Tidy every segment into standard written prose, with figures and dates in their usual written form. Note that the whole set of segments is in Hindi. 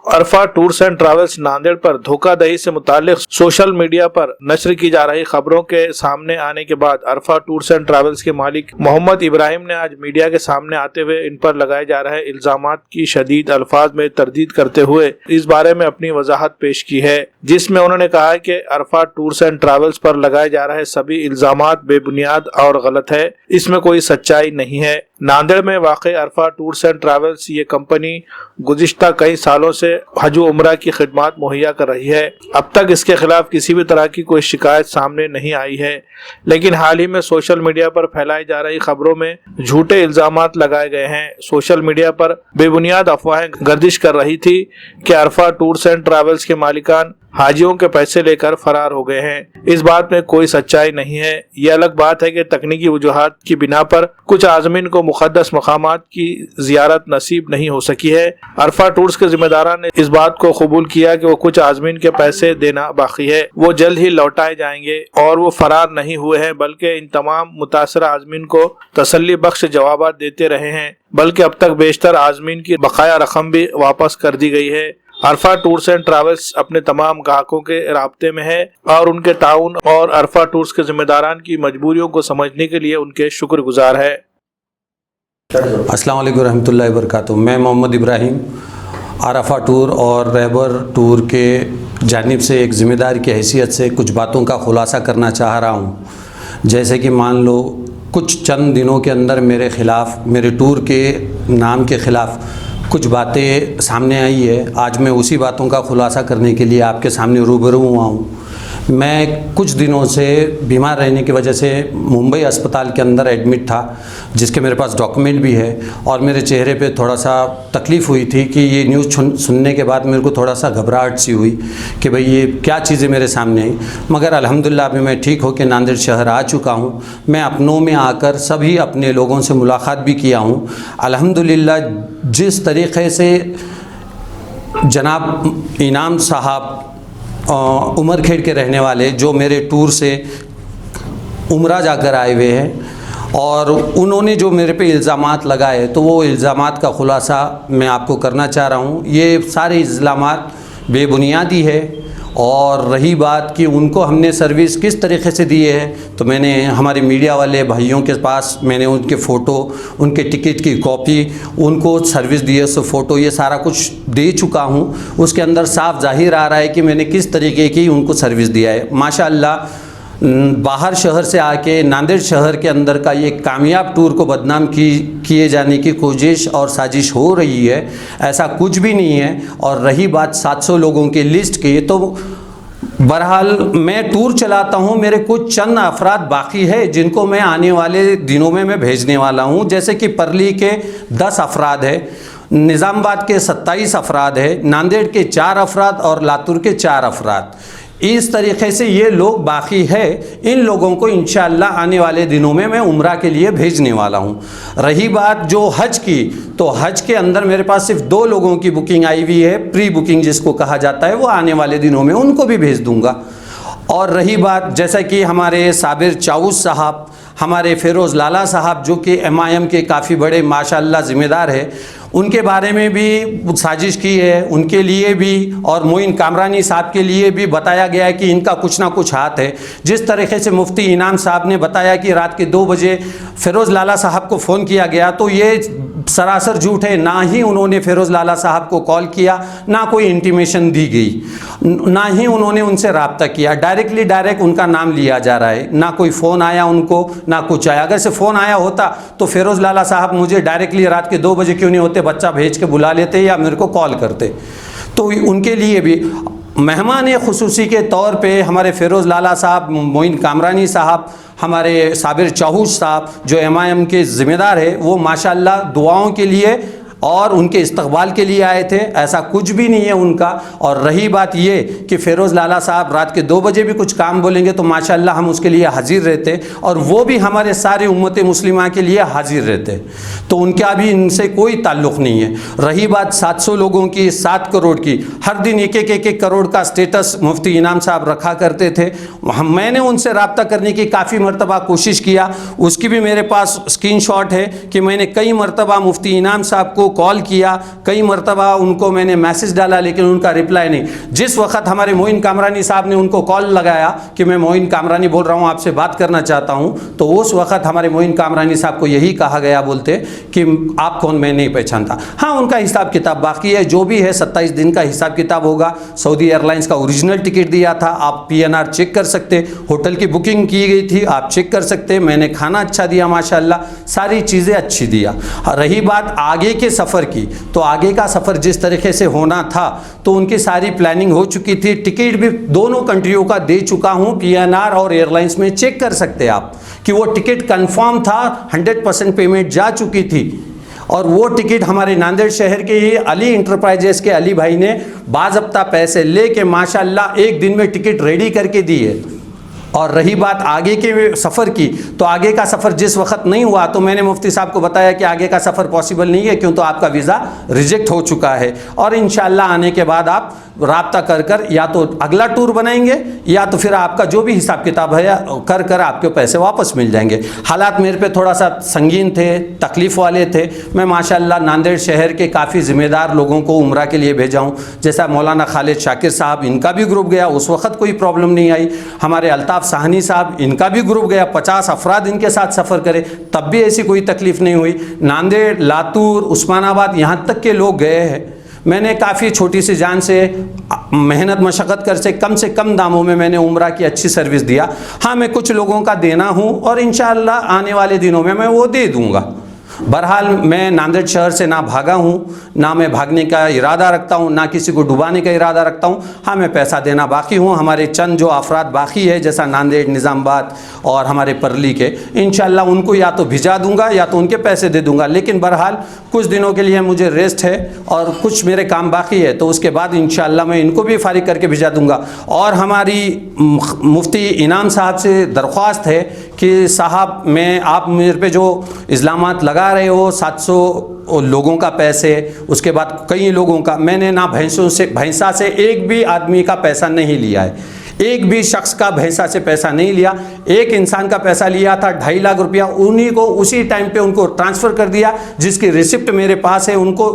Arfa tours and travels Nanded पर धोखाधड़ी से मुताल्लिक सोशल मीडिया पर नश्र की जा रही खबरों के सामने आने के बाद अरफा टूर्स एंड ट्रैवल्स के मालिक मोहम्मद इब्राहिम ने आज मीडिया के सामने आते हुए इन पर लगाए जा रहे इल्जामात की शदीद अल्फाज में तरदीद करते हुए इस बारे में अपनी वजाहत पेश की है, जिसमें उन्होंने कहा कि अरफा टूर्स एंड ट्रैवल्स पर लगाए जा रहे सभी इल्जामात बेबुनियाद और गलत है, इसमें कोई सच्चाई नहीं है। नांदेड़ में वाक़ अरफा टूर्स एंड ट्रैवल्स ये कंपनी गुज़िश्ता कई सालों से हज व उम्रा की खिदमत मुहैया कर रही है। अब तक इसके खिलाफ किसी भी तरह की कोई शिकायत सामने नहीं आई है, लेकिन हाल ही में सोशल मीडिया पर फैलाई जा रही खबरों में झूठे इल्जामात लगाए गए हैं। सोशल मीडिया पर बेबुनियाद अफवाहें गर्दिश कर रही थी कि अरफा टूर्स एंड ट्रैवल्स के मालिकान हाजियों के पैसे लेकर फरार हो गए हैं। इस बात में कोई सच्चाई नहीं है। ये अलग बात है कि तकनीकी वजूहात की बिना पर कुछ आज़मीन को मुक़द्दस मकामात की ज़ियारत नसीब नहीं हो सकी है। अरफा टूर्स के जिम्मेदारान ने इस बात को कबूल किया कि वो कुछ आज़मीन के पैसे देना बाकी है, वो जल्द ही लौटाए जाएंगे और वो फरार नहीं हुए हैं, बल्कि इन तमाम मुतासरा आज़मीन को तसल्ली बख्श जवाब देते रहे हैं, बल्कि अब तक बेशतर आज़मीन की बकाया रकम भी वापस कर दी गई है। अरफा टूर्स एंड ट्रैवल्स अपने तमाम ग्राहकों के राब्ते में है और उनके ताउन और अरफा टूर्स के जिम्मेदारान की मजबूरियों को समझने के लिए उनके शुक्रगुजार है। अस्सलाम वालेकुम रहमतुल्लाहि व बरकातुहू। मैं मोहम्मद इब्राहिम अरफा टूर और रहबर टूर के जानिब से एक ज़िम्मेदार की हैसियत से कुछ बातों का खुलासा करना चाह रहा हूँ। जैसे कि मान लो कुछ चंद दिनों के अंदर मेरे ख़िलाफ़, मेरे टूर के नाम के ख़िलाफ़ कुछ बातें सामने आई है। आज मैं उसी बातों का खुलासा करने के लिए आपके सामने रूबरू हुआ हूँ। मैं कुछ दिनों से बीमार रहने की वजह से मुंबई अस्पताल के अंदर एडमिट था, जिसके मेरे पास डॉक्यूमेंट भी है, और मेरे चेहरे पे थोड़ा सा तकलीफ़ हुई थी कि ये न्यूज़ सुनने के बाद मेरे को थोड़ा सा घबराहट सी हुई कि भाई ये क्या चीज़ें मेरे सामने आई। मगर अल्हम्दुलिल्लाह अभी मैं ठीक होकर नांदेड़ शहर आ चुका हूँ। मैं अपनों में आकर सभी अपने लोगों से मुलाकात भी किया हूँ। अल्हम्दुलिल्लाह जिस तरीक़े से जनाब इनाम साहब उमरखेड़ के रहने वाले, जो मेरे टूर से उम्रा जाकर आए हुए हैं, और उन्होंने जो मेरे पे इल्ज़ामात लगाए, तो वो इल्ज़ामात का ख़ुलासा मैं आपको करना चाह रहा हूँ। ये सारे इल्ज़ामात बेबुनियादी है। और रही बात कि उनको हमने सर्विस किस तरीक़े से दी है, तो मैंने हमारे मीडिया वाले भाइयों के पास मैंने उनके फ़ोटो, उनके टिकट की कॉपी, उनको सर्विस दी है, सो फ़ोटो, ये सारा कुछ दे चुका हूँ। उसके अंदर साफ ज़ाहिर आ रहा है कि मैंने किस तरीके की उनको सर्विस दिया है। माशाअल्लाह बाहर शहर से आके नांदेड़ शहर के अंदर का ये कामयाब टूर को बदनाम किए जाने की कोशिश और साजिश हो रही है, ऐसा कुछ भी नहीं है। और रही बात 700 लोगों की लिस्ट की, तो बहरहाल मैं टूर चलाता हूँ, मेरे कुछ चंद अफराद बाकी है जिनको मैं आने वाले दिनों में मैं भेजने वाला हूँ। जैसे कि परली के 10 अफराद है, निज़ामाबाद के 27 अफराद है, नांदेड़ के 4 अफराद और लातूर के 4 अफराद। इस तरीक़े से ये लोग बाकी है। इन लोगों को इंशाअल्लाह आने वाले दिनों में मैं उम्रा के लिए भेजने वाला हूँ। रही बात जो हज की, तो हज के अंदर मेरे पास सिर्फ 2 लोगों की बुकिंग आई हुई है, प्री बुकिंग जिसको कहा जाता है, वो आने वाले दिनों में उनको भी भेज दूँगा। और रही बात जैसा कि हमारे साबिर चाऊस साहब, हमारे फ़िरोज़ लाला साहब, जो कि MIM के काफ़ी बड़े माशाअल्लाह ज़िम्मेदार है, उनके बारे में भी साजिश की है, उनके लिए भी, और मोइन कामरानी साहब के लिए भी बताया गया है कि इनका कुछ ना कुछ हाथ है। जिस तरीके से मुफ्ती इनाम साहब ने बताया कि रात के 2 बजे फ़िरोज़ लाला साहब को फ़ोन किया गया, तो ये सरासर झूठ है। ना ही उन्होंने फ़िरोज़ लाला साहब को कॉल किया, ना कोई इंटीमेशन दी गई, ना ही उन्होंने उनसे रब्ता किया। डायरेक्ट उनका नाम लिया जा रहा है, ना कोई फ़ोन आया उनको, ना कुछ आया। अगर से फ़ोन आया होता तो फ़िरोज़ लाला साहब मुझे डायरेक्टली रात के 2 बजे क्यों नहीं होते, बच्चा भेज के बुला लेते या मेरे को कॉल करते। तो उनके लिए भी मेहमान खुसूसी के तौर पे हमारे फ़िरोज़ लाला साहब, मोइन कामरानी साहब, हमारे साबिर चाऊस साहब जो MIM के ज़िम्मेदार है, वो माशाअल्लाह दुआओं के लिए और उनके इस्तकबाल के लिए आए थे। ऐसा कुछ भी नहीं है उनका। और रही बात ये कि फ़िरोज़ लाला साहब रात के 2 बजे भी कुछ काम बोलेंगे तो माशाअल्लाह हम उसके लिए हाजिर रहते, और वो भी हमारे सारे उम्मत मुस्लिमा के लिए हाजिर रहते। तो उनका भी इनसे कोई ताल्लुक़ नहीं है। रही बात 700 लोगों की, 7 करोड़ की, हर दिन एक करोड़ का स्टेटस मुफ्ती इनाम साहब रखा करते थे। मैंने उनसे रब्ता करने की काफ़ी मरतबा कोशिश किया, उसकी भी मेरे पास स्क्रीनशॉट है कि मैंने कई मरतबा मुफ्ती इनाम साहब को कॉल किया, कई मरतबा उनको मैंने मैसेज डाला, लेकिन उनका रिप्लाई नहीं। जिस वक्त हमारे मोइन कामरानी साहब ने उनको कॉल लगाया कि मैं मोइन कामरानी बोल रहा हूँ, आपसे बात करना चाहता हूँ, तो उस वक्त हमारे मोइन कामरानी साहब को यही कहा गया बोलते कि आप कौन, मैं नहीं पहचानता। हाँ, उनका हिसाब किताब बाकी है, जो भी है 27 दिन का हिसाब किताब होगा। सऊदी एयरलाइंस का ओरिजिनल टिकट दिया था, आप PNR चेक कर सकते, होटल की बुकिंग की गई थी, आप चेक कर सकते, मैंने खाना अच्छा दिया माशाल्लाह, सारी चीज़ें अच्छी दिया। रही बात आगे के सफ़र की, तो आगे का सफ़र जिस तरीके से होना था तो उनकी सारी प्लानिंग हो चुकी थी। टिकट भी दोनों कंट्रियों का दे चुका हूँ, PNR और एयरलाइंस में चेक कर सकते आप कि वो टिकट कंफर्म था, 100% पेमेंट जा चुकी थी। और वो टिकट हमारे नांदेड़ शहर के ही अली इंटरप्राइजेस के अली भाई ने बाज़ाब्ता पैसे लेके माशाल्लाह एक दिन में टिकट रेडी करके दी है। और रही बात आगे के सफ़र की, तो आगे का सफ़र जिस वक्त नहीं हुआ तो मैंने मुफ्ती साहब को बताया कि आगे का सफ़र पॉसिबल नहीं है, क्यों तो आपका वीज़ा रिजेक्ट हो चुका है। और इंशाल्लाह आने के बाद आप राब्ता कर या तो अगला टूर बनाएंगे या तो फिर आपका जो भी हिसाब किताब है कर आपके पैसे वापस मिल जाएंगे। हालात मेरे पे थोड़ा सा संगीन थे, तकलीफ़ वाले थे। मैं माशाल्लाह नांदेड़ शहर के काफ़ी ज़िम्मेदार लोगों को उम्रा के लिए भेजा हूँ, जैसा मौलाना खालिद शाकिर साहब, इनका भी ग्रुप गया, उस वक्त कोई प्रॉब्लम नहीं आई। हमारे अल्ताफ़ साहनी साहब, इनका भी ग्रुप गया, 50 अफराद इनके साथ सफ़र करे, तब भी ऐसी कोई तकलीफ़ नहीं हुई। नांदेड़, लातूर, उस्मानाबाद, यहाँ तक के लोग गए हैं। मैंने काफ़ी छोटी सी जान से मेहनत मशक्क़त कर से कम दामों में मैंने उम्रा की अच्छी सर्विस दिया। हाँ, मैं कुछ लोगों का देना हूँ और इंशाअल्लाह आने वाले दिनों में मैं वो दे दूँगा। बहरहाल मैं नांदेड़ शहर से ना भागा हूँ, ना मैं भागने का इरादा रखता हूँ, ना किसी को डुबाने का इरादा रखता हूँ। हाँ, मैं पैसा देना बाकी हूँ। हमारे चंद जो अफराद बाकी है, जैसा नांदेड़, निज़ामाबाद और हमारे परली के, इंशाअल्लाह उनको या तो भिजा दूँगा या तो उनके पैसे दे दूँगा। लेकिन बहरहाल कुछ दिनों के लिए मुझे रेस्ट है और कुछ मेरे काम बाकी है, तो उसके बाद इंशाअल्लाह मैं इनको भी फारिग करके भिजा दूँगा। और हमारी मुफ्ती इनाम साहब से दरख्वास्त है कि साहब, मैं आप मेरे पे जो इल्ज़ामात लगा रहे हो, 700 लोगों का पैसे, उसके बाद कई लोगों का, मैंने ना भैंसा से एक भी आदमी का पैसा नहीं लिया है, एक भी शख्स का भैंसा से पैसा नहीं लिया। एक इंसान का पैसा लिया था 2.5 लाख रुपया, उन्हीं को उसी टाइम पे उनको ट्रांसफ़र कर दिया, जिसकी रिसिप्ट मेरे पास है। उनको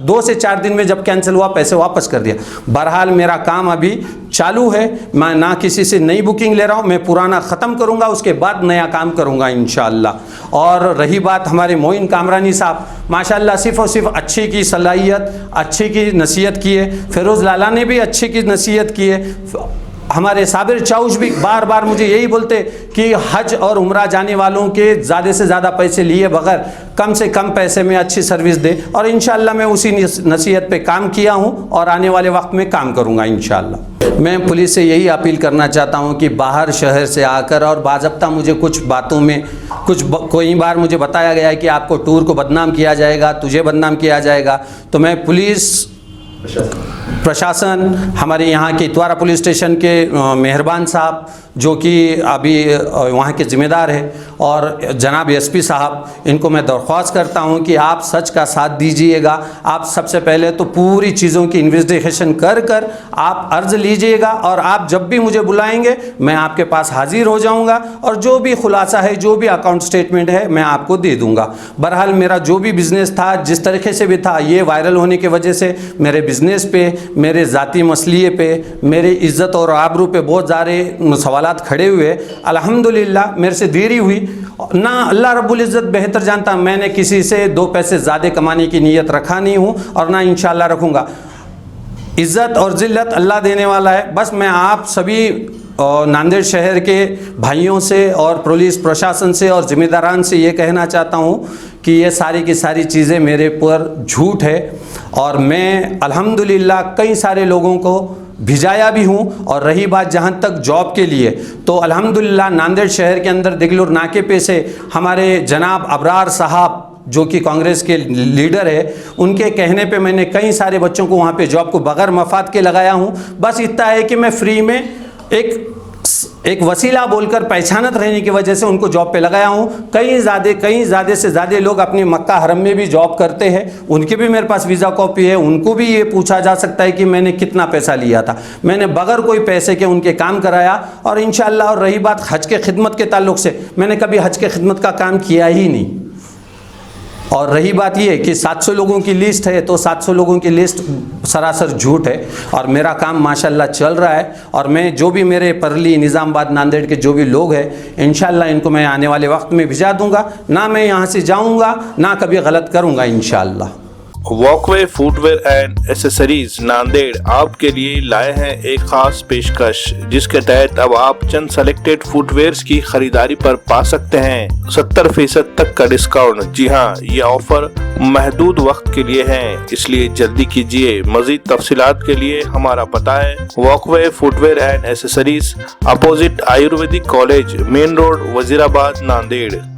2 से 4 दिन में जब कैंसिल हुआ पैसे वापस कर दिया। बहरहाल मेरा काम अभी चालू है, मैं ना किसी से नई बुकिंग ले रहा हूँ, मैं पुराना ख़त्म करूँगा, उसके बाद नया काम करूँगा इंशाअल्लाह। और रही बात हमारे मोइन कामरानी साहब, माशाअल्लाह सिर्फ़ और सिर्फ अच्छे की सलाहियत, अच्छे की नसीहत की है। फ़िरोज़ लाला ने भी अच्छे की नसीहत की है। हमारे साबिर चाउश भी बार बार मुझे यही बोलते कि हज और उम्रा जाने वालों के ज़्यादा से ज़्यादा पैसे लिए बगैर कम से कम पैसे में अच्छी सर्विस दे। और इंशाअल्लाह मैं उसी नसीहत पे काम किया हूँ और आने वाले वक्त में काम करूँगा इंशाअल्लाह। मैं पुलिस से यही अपील करना चाहता हूँ कि बाहर शहर से आकर, और बाज़ाब्ता मुझे कुछ बातों में कई बार मुझे बताया गया है कि आपको टूर को बदनाम किया जाएगा, तुझे बदनाम किया जाएगा, तो मैं पुलिस प्रशासन, हमारे यहाँ के इतवारा पुलिस स्टेशन के मेहरबान साहब जो कि अभी वहाँ के ज़िम्मेदार है, और जनाब SP साहब, इनको मैं दरख्वास्त करता हूँ कि आप सच का साथ दीजिएगा। आप सबसे पहले तो पूरी चीज़ों की इन्वेस्टिगेशन कर आप अर्ज़ लीजिएगा, और आप जब भी मुझे बुलाएंगे मैं आपके पास हाजिर हो जाऊँगा, और जो भी खुलासा है, जो भी अकाउंट स्टेटमेंट है, मैं आपको दे दूँगा। बहरहाल मेरा जो भी बिज़नेस था, जिस तरीके से भी था, ये वायरल होने की वजह से मेरे बिज़नेस पे, मेरे ज़ाती मसलिए पे, मेरी इज़्ज़त और आबरू पे बहुत सारे सवालात खड़े हुए। अल्हम्दुलिल्लाह मेरे से देरी हुई ना, अल्लाह रब्बुल इज़्ज़त बेहतर जानता, मैंने किसी से 2 पैसे ज़्यादा कमाने की नीयत रखा नहीं हूँ और ना इंशाअल्लाह रखूँगा। इज़्ज़त और ज़िल्लत अल्लाह देने वाला है। बस मैं आप सभी नांदेड़ शहर के भाइयों से और पुलिस प्रशासन से और ज़िम्मेदारान से ये कहना चाहता हूँ कि ये सारी की सारी चीज़ें मेरे पर झूठ है, और मैं अल्हम्दुलिल्लाह कई सारे लोगों को भिजाया भी हूँ। और रही बात जहाँ तक जॉब के लिए, तो अल्हम्दुलिल्लाह नांदेड़ शहर के अंदर दिगलुर नाके पे से हमारे जनाब अबरार साहब जो कि कांग्रेस के लीडर है, उनके कहने पे मैंने कई सारे बच्चों को वहाँ पे जॉब को बगैर मफाद के लगाया हूँ। बस इतना है कि मैं फ्री में एक वसीला बोलकर पहचानत रहने की वजह से उनको जॉब पे लगाया हूँ। कई ज़्यादा से ज़्यादा लोग अपने मक्का हरम में भी जॉब करते हैं, उनके भी मेरे पास वीज़ा कॉपी है, उनको भी ये पूछा जा सकता है कि मैंने कितना पैसा लिया था। मैंने बगैर कोई पैसे के उनके काम कराया, और इंशाअल्लाह। और रही बात हज के खिदमत के ताल्लुक़ से, मैंने कभी हज के खिदमत का काम किया ही नहीं। और रही बात ये कि 700 लोगों की लिस्ट है, तो 700 लोगों की लिस्ट सरासर झूठ है और मेरा काम माशाल्लाह चल रहा है। और मैं जो भी मेरे परली, निज़ामाबाद, नांदेड़ के जो भी लोग हैं, इंशाल्लाह इनको मैं आने वाले वक्त में भिजा दूंगा। ना मैं यहाँ से जाऊंगा, ना कभी गलत करूंगा इंशाल्लाह। Walkway footwear and accessories Nanded आपके लिए लाए हैं एक खास पेशकश, जिसके तहत अब आप चंद सेलेक्टेड फुटवेयर्स की खरीदारी पर पा सकते हैं 70% तक का डिस्काउंट। जी हाँ, ये ऑफर महदूद वक्त के लिए है, इसलिए जल्दी कीजिए। मजीद तफसीलात के लिए हमारा पता है walkway footwear and accessories, opposite Ayurvedic college, main road, Wazirabad, Nanded.